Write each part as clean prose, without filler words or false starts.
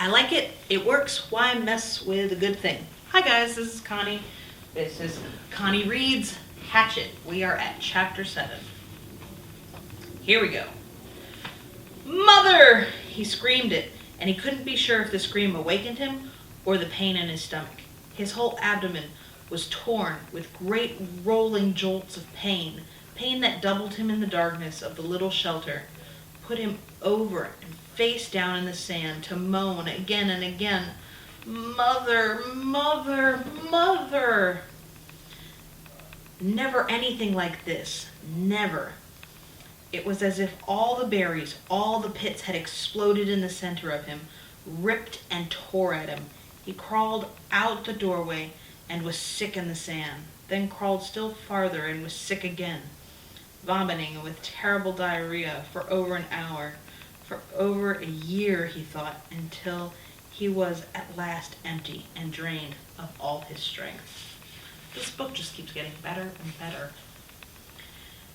I like it. It works. Why mess with a good thing? Hi guys, this is Connie. This is Connie Reads Hatchet. We are at chapter 7. Here we go. Mother! He screamed it, and he couldn't be sure if the scream awakened him or the pain in his stomach. His whole abdomen was torn with great rolling jolts of pain, pain that doubled him in the darkness of the little shelter, put him over and face down in the sand to moan again and again, "Mother, mother, mother!" Never anything like this. Never. It was as if all the berries, all the pits had exploded in the center of him, ripped and tore at him. He crawled out the doorway and was sick in the sand, then crawled still farther and was sick again, vomiting and with terrible diarrhea for over an hour, for over a year, he thought, until he was at last empty and drained of all his strength. This book just keeps getting better and better.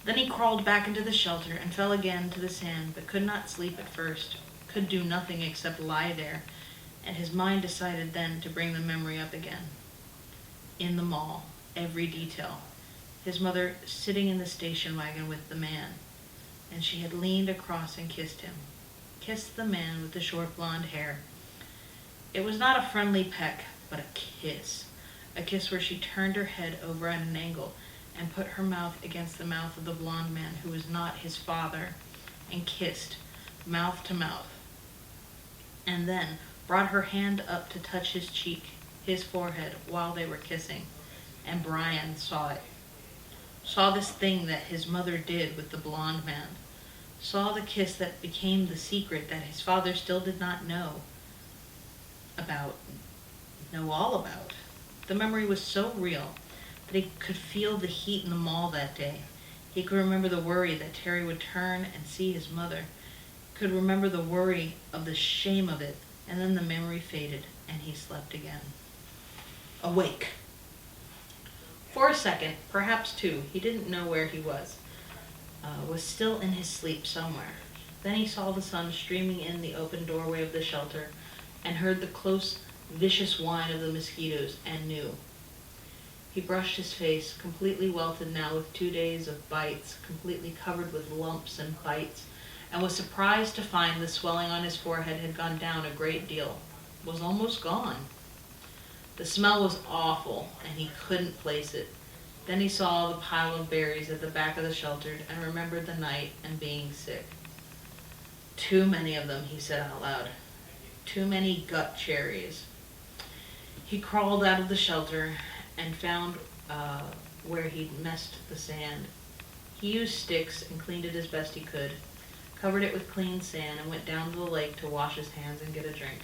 Then he crawled back into the shelter and fell again to the sand, but could not sleep at first, could do nothing except lie there, and his mind decided then to bring the memory up again. In the mall, every detail. His mother sitting in the station wagon with the man, and she had leaned across and kissed him. Kissed the man with the short blonde hair. It was not a friendly peck, but a kiss. A kiss where she turned her head over at an angle and put her mouth against the mouth of the blonde man who was not his father, and kissed, mouth to mouth. And then brought her hand up to touch his cheek, his forehead, while they were kissing. And Brian saw it. Saw this thing that his mother did with the blonde man. Saw the kiss that became the secret that his father still did not know all about. The memory was so real that he could feel the heat in the mall that day. He could remember the worry that Terry would turn and see his mother. Could remember the worry of the shame of it, and then the memory faded, and he slept again. Awake. For a second, perhaps two, he didn't know where he was still in his sleep somewhere. Then he saw the sun streaming in the open doorway of the shelter, and heard the close, vicious whine of the mosquitoes, and knew. He brushed his face, completely welted now with 2 days of bites, completely covered with lumps and bites, and was surprised to find the swelling on his forehead had gone down a great deal, was almost gone. The smell was awful, and he couldn't place it. Then he saw the pile of berries at the back of the shelter and remembered the night and being sick. Too many of them, he said out loud. Too many gut cherries. He crawled out of the shelter and found where he'd messed the sand. He used sticks and cleaned it as best he could, covered it with clean sand, and went down to the lake to wash his hands and get a drink.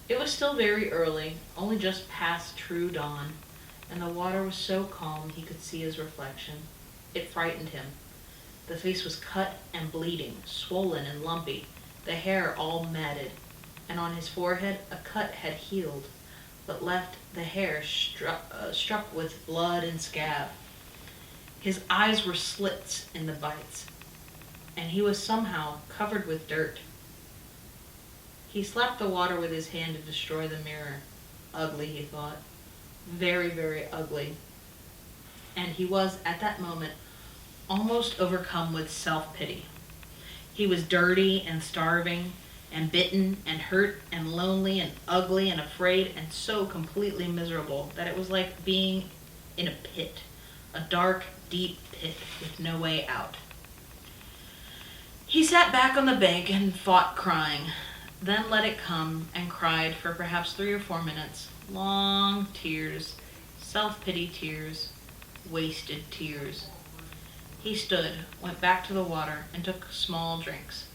It was still very early, only just past true dawn, and the water was so calm he could see his reflection. It frightened him. The face was cut and bleeding, swollen and lumpy, the hair all matted, and on his forehead a cut had healed, but left the hair struck with blood and scab. His eyes were slits in the bites, and he was somehow covered with dirt. He slapped the water with his hand to destroy the mirror. Ugly, he thought. Very, very ugly. And he was, at that moment, almost overcome with self-pity. He was dirty and starving and bitten and hurt and lonely and ugly and afraid and so completely miserable that it was like being in a pit, a dark, deep pit with no way out. He sat back on the bank and fought crying, then let it come and cried for perhaps 3 or 4 minutes. Long tears, self-pity tears, wasted tears. He stood, went back to the water, and took small drinks.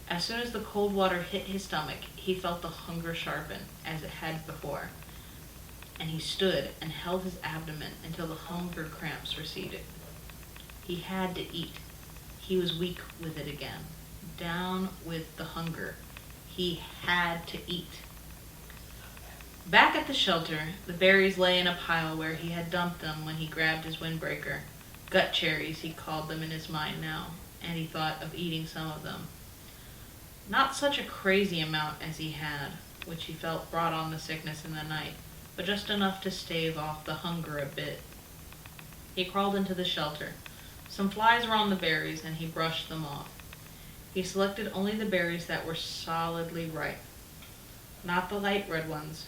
As soon as the cold water hit his stomach, he felt the hunger sharpen, as it had before. And he stood and held his abdomen until the hunger cramps receded. He had to eat. He was weak with it again. Down with the hunger. He had to eat. Back at the shelter, the berries lay in a pile where he had dumped them when he grabbed his windbreaker. Gut cherries, he called them in his mind now, and he thought of eating some of them. Not such a crazy amount as he had, which he felt brought on the sickness in the night, but just enough to stave off the hunger a bit. He crawled into the shelter. Some flies were on the berries, and he brushed them off. He selected only the berries that were solidly ripe. Not the light red ones,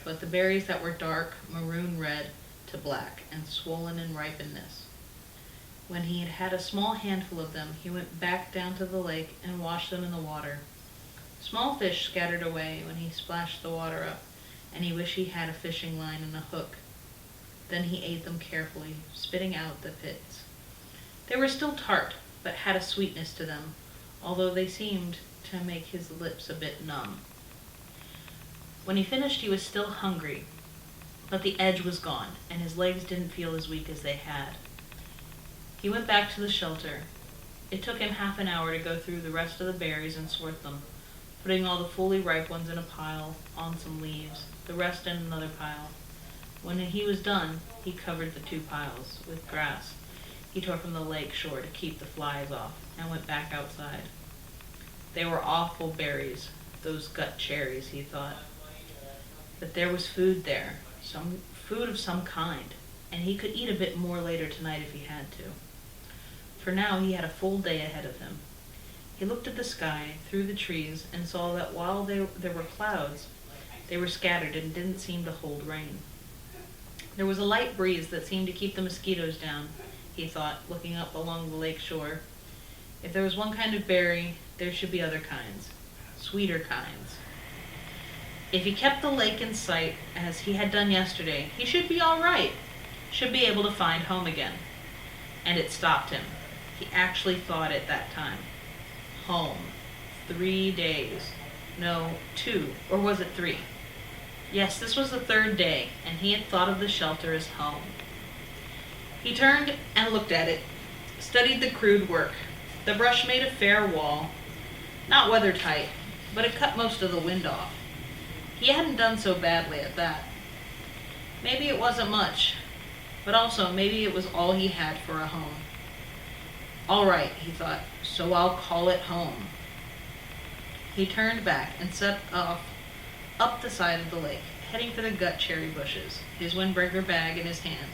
but the berries that were dark maroon red to black and swollen in ripenness. When he had had a small handful of them, he went back down to the lake and washed them in the water. Small fish scattered away when he splashed the water up, and he wished he had a fishing line and a hook. Then he ate them carefully, spitting out the pits. They were still tart, but had a sweetness to them, although they seemed to make his lips a bit numb. When he finished, he was still hungry, but the edge was gone, and his legs didn't feel as weak as they had. He went back to the shelter. It took him half an hour to go through the rest of the berries and sort them, putting all the fully ripe ones in a pile on some leaves, the rest in another pile. When he was done, he covered the two piles with grass he tore from the lake shore to keep the flies off, and went back outside. They were awful berries, those gut cherries, he thought. But there was food there, some food of some kind, and he could eat a bit more later tonight if he had to. For now he had a full day ahead of him. He looked at the sky through the trees and saw that while there were clouds, they were scattered and didn't seem to hold rain. There was a light breeze that seemed to keep the mosquitoes down, he thought, looking up along the lake shore. If there was one kind of berry, there should be other kinds, sweeter kinds. If he kept the lake in sight, as he had done yesterday, he should be all right, should be able to find home again. And it stopped him. He actually thought at that time. Home. 3 days. No, 2. Or was it 3? Yes, this was the 3rd day, and he had thought of the shelter as home. He turned and looked at it, studied the crude work. The brush made a fair wall, not weather-tight, but it cut most of the wind off. He hadn't done so badly at that. Maybe it wasn't much, but also maybe it was all he had for a home. All right, he thought, so I'll call it home. He turned back and set off up the side of the lake, heading for the gut cherry bushes, his windbreaker bag in his hand.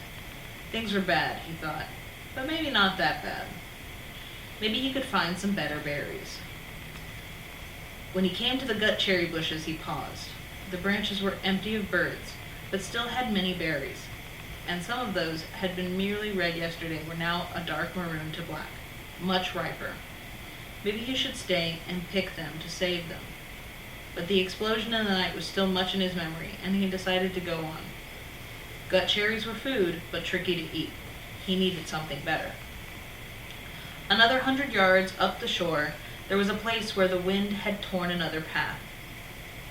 Things were bad, he thought, but maybe not that bad. Maybe he could find some better berries. When he came to the gut cherry bushes, he paused. The branches were empty of birds, but still had many berries, and some of those had been merely red yesterday were now a dark maroon to black, much riper. Maybe he should stay and pick them to save them. But the explosion in the night was still much in his memory, and he decided to go on. Gut cherries were food, but tricky to eat. He needed something better. Another 100 yards up the shore, there was a place where the wind had torn another path.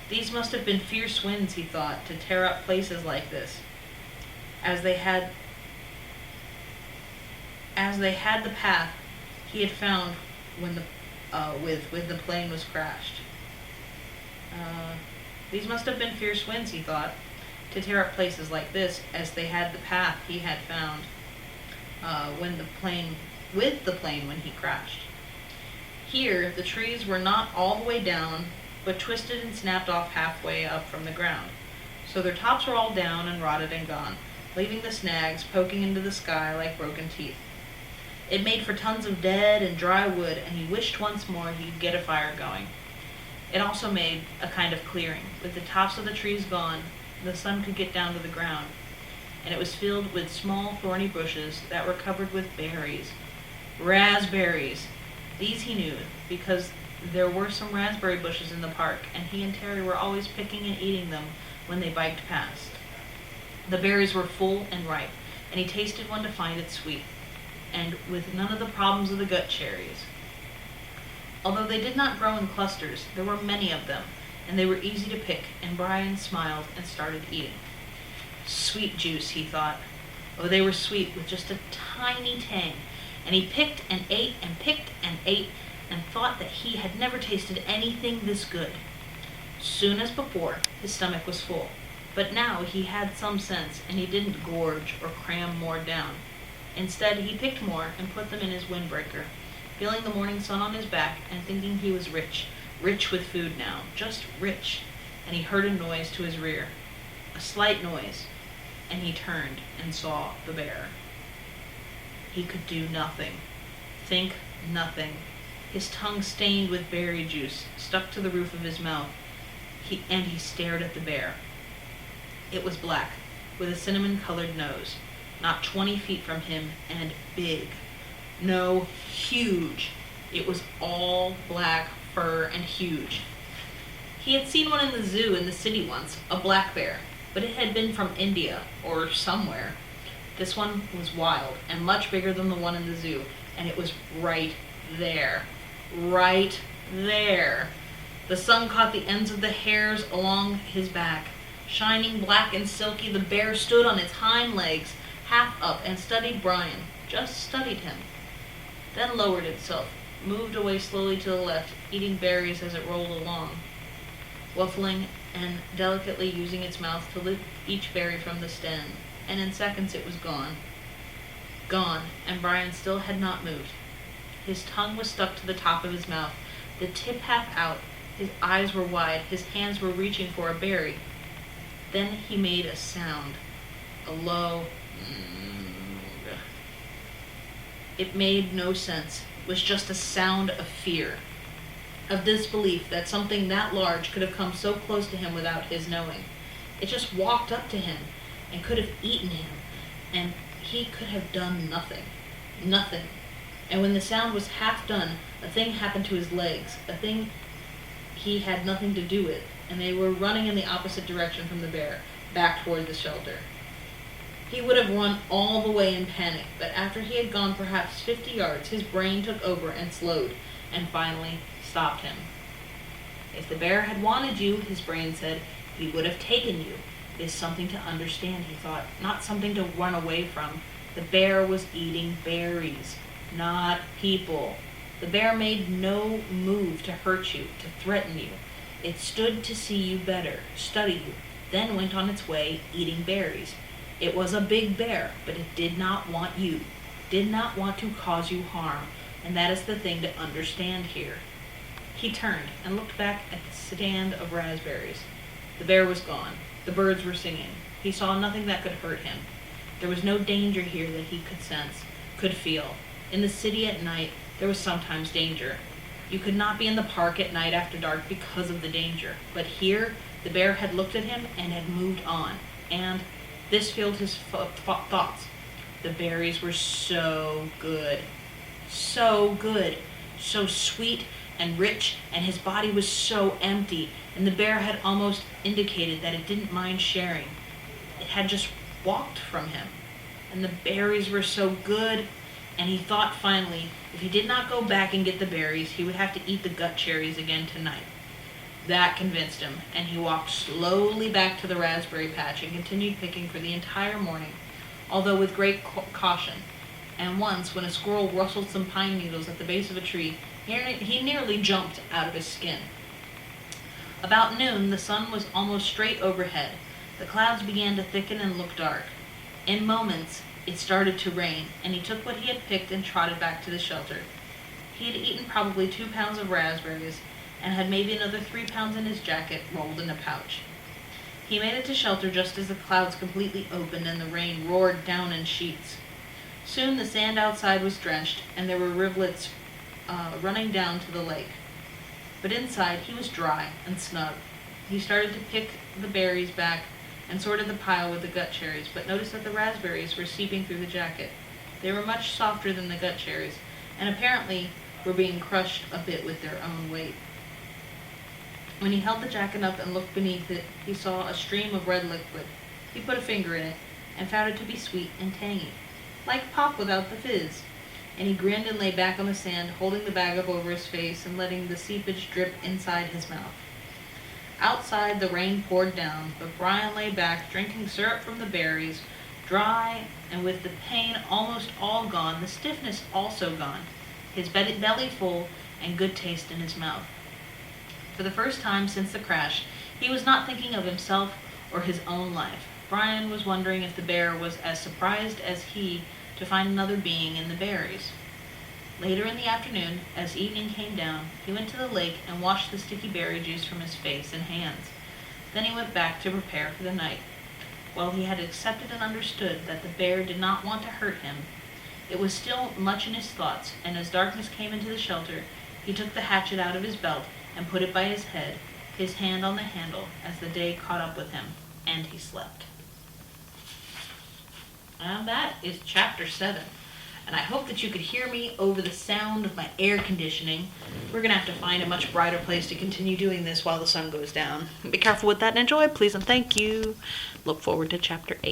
These must have been fierce winds, he thought, to tear up places like this, as they had the path he had found when the plane was crashed. These must have been fierce winds, he thought, to tear up places like this, as they had the path he had found when the plane when he crashed. Here, the trees were not all the way down, but twisted and snapped off halfway up from the ground. So their tops were all down and rotted and gone, leaving the snags poking into the sky like broken teeth. It made for tons of dead and dry wood, and he wished once more he could get a fire going. It also made a kind of clearing. With the tops of the trees gone, the sun could get down to the ground, and it was filled with small thorny bushes that were covered with berries. Raspberries! These he knew, because there were some raspberry bushes in the park, and he and Terry were always picking and eating them when they biked past. The berries were full and ripe, and he tasted one to find it sweet, and with none of the problems of the gut cherries. Although they did not grow in clusters, there were many of them, and they were easy to pick, and Brian smiled and started eating. Sweet juice, he thought. Oh, they were sweet with just a tiny tang, and he picked and ate and picked and ate, and thought that he had never tasted anything this good. Soon as before, his stomach was full, but now he had some sense, and he didn't gorge or cram more down. Instead, he picked more and put them in his windbreaker, feeling the morning sun on his back and thinking he was rich, rich with food now, just rich, and he heard a noise to his rear, a slight noise, and he turned and saw the bear. He could do nothing, think nothing. His tongue stained with berry juice stuck to the roof of his mouth, and he stared at the bear. It was black, with a cinnamon-colored nose, not 20 feet from him, and big. No, huge. It was all black fur and huge. He had seen one in the zoo in the city once, a black bear, but it had been from India or somewhere. This one was wild and much bigger than the one in the zoo, and it was right there. Right there. The sun caught the ends of the hairs along his back. Shining black and silky, the bear stood on its hind legs, half up, and studied Brian. Just studied him. Then lowered itself, moved away slowly to the left, eating berries as it rolled along, waffling and delicately using its mouth to lift each berry from the stem, and in seconds it was gone. Gone, and Brian still had not moved. His tongue was stuck to the top of his mouth, the tip half out, his eyes were wide, his hands were reaching for a berry. Then he made a sound, a low It made no sense. It was just a sound of fear, of disbelief that something that large could have come so close to him without his knowing. It just walked up to him and could have eaten him, and he could have done nothing. Nothing. And when the sound was half done, a thing happened to his legs, a thing he had nothing to do with, and they were running in the opposite direction from the bear, back toward the shelter. He would have run all the way in panic, but after he had gone perhaps 50 yards, his brain took over and slowed, and finally stopped him. If the bear had wanted you, his brain said, he would have taken you. It is something to understand, he thought, not something to run away from. The bear was eating berries, not people. The bear made no move to hurt you, to threaten you. It stood to see you better, study you, then went on its way, eating berries. It was a big bear, but it did not want you, did not want to cause you harm, and that is the thing to understand here. He turned and looked back at the stand of raspberries. The bear was gone. The birds were singing. He saw nothing that could hurt him. There was no danger here that he could sense, could feel. In the city at night, there was sometimes danger. You could not be in the park at night after dark because of the danger. But here, the bear had looked at him and had moved on, and this filled his thoughts. The berries were so good, so sweet and rich, and his body was so empty, and the bear had almost indicated that it didn't mind sharing. It had just walked from him, and the berries were so good, and he thought finally, if he did not go back and get the berries, he would have to eat the gut cherries again tonight. That convinced him, and he walked slowly back to the raspberry patch and continued picking for the entire morning, although with great caution. And once, when a squirrel rustled some pine needles at the base of a tree, he nearly jumped out of his skin. About noon, the sun was almost straight overhead. The clouds began to thicken and look dark. In moments, it started to rain, and he took what he had picked and trotted back to the shelter. He had eaten probably 2 pounds of raspberries, and had maybe another 3 pounds in his jacket rolled in a pouch. He made it to shelter just as the clouds completely opened and the rain roared down in sheets. Soon the sand outside was drenched, and there were rivulets running down to the lake. But inside he was dry and snug. He started to pick the berries back and sorted the pile with the gut cherries, but noticed that the raspberries were seeping through the jacket. They were much softer than the gut cherries, and apparently were being crushed a bit with their own weight. When he held the jacket up and looked beneath it, he saw a stream of red liquid. He put a finger in it, and found it to be sweet and tangy, like pop without the fizz. And he grinned and lay back on the sand, holding the bag up over his face and letting the seepage drip inside his mouth. Outside, the rain poured down, but Brian lay back, drinking syrup from the berries, dry, and with the pain almost all gone, the stiffness also gone, his belly full, and good taste in his mouth. For the first time since the crash, he was not thinking of himself or his own life. Brian was wondering if the bear was as surprised as he to find another being in the berries. Later in the afternoon, as evening came down, he went to the lake and washed the sticky berry juice from his face and hands. Then he went back to prepare for the night. While he had accepted and understood that the bear did not want to hurt him, it was still much in his thoughts, and as darkness came into the shelter, he took the hatchet out of his belt and put it by his head, his hand on the handle, as the day caught up with him, and he slept. And that is chapter 7. And I hope that you could hear me over the sound of my air conditioning. We're going to have to find a much brighter place to continue doing this while the sun goes down. Be careful with that and enjoy, please and thank you. Look forward to chapter 8.